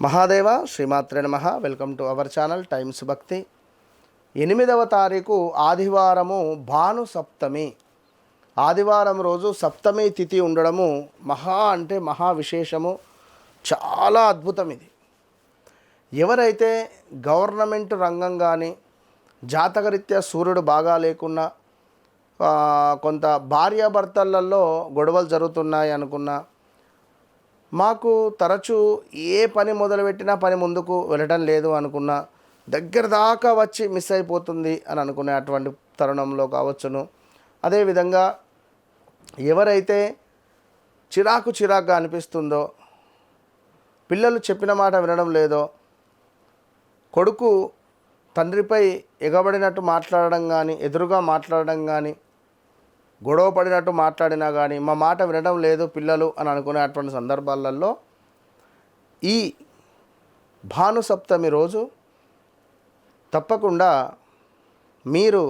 మహాదేవ శ్రీమాత్రే నమః. Welcome to our channel times భక్తి. 8వ తారీఖు ఆదివారము భాను సప్తమి. ఆదివారం రోజు సప్తమి తిథి ఉండడము మహా విశేషము, చాలా అద్భుతం. ఇది ఎవరైతే గవర్నమెంట్ రంగం కానీ జాతకరీత్యా సూర్యుడు బాగా లేకున్నా, కొంత భార్యాభర్తలలో గొడవలు జరుగుతున్నాయి అనుకున్నా, మాకు తరచూ ఏ పని మొదలుపెట్టినా పని ముందుకు వెళ్ళడం లేదు అనుకున్నా, దగ్గర దాకా వచ్చి మిస్ అయిపోతుంది అని అనుకునే అటువంటి తరుణంలో కావచ్చును. అదేవిధంగా ఎవరైతే చిరాకుగా అనిపిస్తుందో, పిల్లలు చెప్పిన మాట వినడం లేదో, కొడుకు తండ్రిపై ఎగబడినట్టు మాట్లాడడం కానీ, ఎదురుగా మాట్లాడడం కానీ, గొడవ పడినట్టు మాట్లాడినా కానీ మా మాట వినడం లేదు పిల్లలు అని అనుకునేటువంటి సందర్భాలలో ఈ భానుసప్తమి రోజు తప్పకుండా మీరు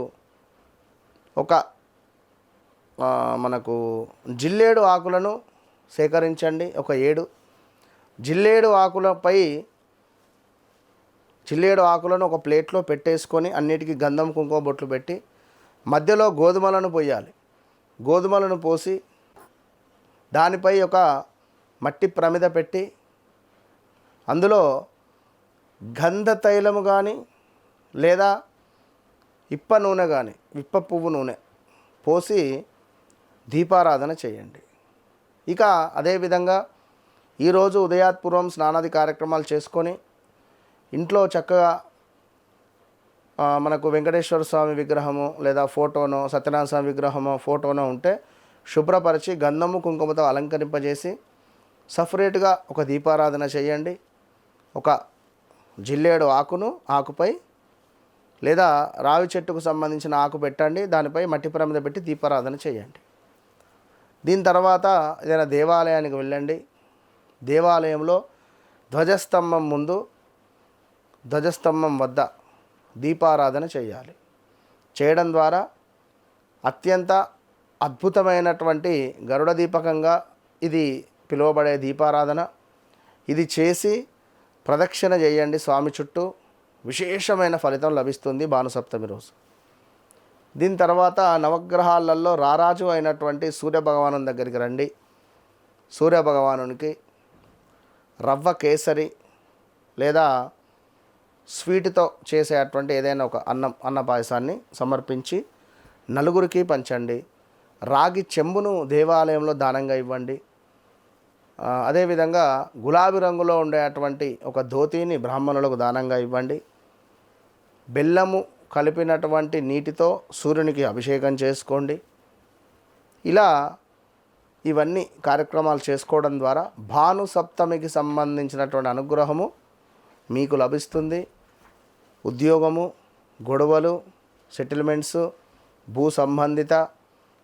ఒక మనకు జిల్లేడు ఆకులను సేకరించండి. ఒక 7 జిల్లేడు ఆకులను ఒక ప్లేట్లో పెట్టేసుకొని అన్నిటికీ గంధం కుంకుమ బొట్లు పెట్టి మధ్యలో గోధుమలను పోయాలి. గోధుమలను పోసి దానిపై ఒక మట్టి ప్రమిద పెట్టి అందులో గంధ తైలము కానీ లేదా ఇప్ప నూనె కానీ, విప్ప పువ్వు నూనె పోసి దీపారాధన చేయండి. ఇక అదేవిధంగా ఈరోజు ఉదయాత్పూర్వం స్నానాది కార్యక్రమాలు చేసుకొని ఇంట్లో చక్కగా మనకు వెంకటేశ్వర స్వామి విగ్రహము లేదా ఫోటోనో, సత్యనారాయణ స్వామి విగ్రహమో ఫోటోనో ఉంటే శుభ్రపరిచి గంధము కుంకుమతో అలంకరింపజేసి సపరేట్గా ఒక దీపారాధన చేయండి. ఒక జిల్లేడు ఆకుపై లేదా రావి చెట్టుకు సంబంధించిన ఆకు పెట్టండి, దానిపై మట్టి ప్రమిద పెట్టి దీపారాధన చేయండి. దీని తర్వాత ఏదైనా దేవాలయానికి వెళ్ళండి. దేవాలయంలో ధ్వజస్తంభం వద్ద దీపారాధన చేయాలి. చేయడం ద్వారా అత్యంత అద్భుతమైనటువంటి గరుడ దీపకంగా ఇది పిలువబడే దీపారాధన. ఇది చేసి ప్రదక్షిణ చేయండి స్వామి చుట్టూ. విశేషమైన ఫలితం లభిస్తుంది భానుసప్తమి రోజు. దీని తర్వాత నవగ్రహాలలో రారాజు అయినటువంటి సూర్యభగవాను దగ్గరికి రండి. సూర్యభగవానునికి రవ్వ కేసరి లేదా స్వీట్తో చేసేటువంటి ఏదైనా ఒక అన్న పాయసాన్ని సమర్పించి నలుగురికి పంచండి. రాగి చెంబును దేవాలయంలో దానంగా ఇవ్వండి. అదేవిధంగా గులాబీ రంగులో ఉండేటువంటి ఒక ధోతిని బ్రాహ్మణులకు దానంగా ఇవ్వండి. బెల్లము కలిపినటువంటి నీటితో సూర్యునికి అభిషేకం చేసుకోండి. ఇలా ఇవన్నీ కార్యక్రమాలు చేసుకోవడం ద్వారా భానుసప్తమికి సంబంధించినటువంటి అనుగ్రహము మీకు లభిస్తుంది. ఉద్యోగము, గొడవలు, సెటిల్మెంట్స్, భూ సంబంధిత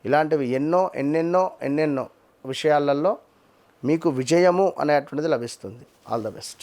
ఇలాంటివి ఎన్నెన్నో విషయాలలో మీకు విజయము అనేటువంటిది లభిస్తుంది. All the best.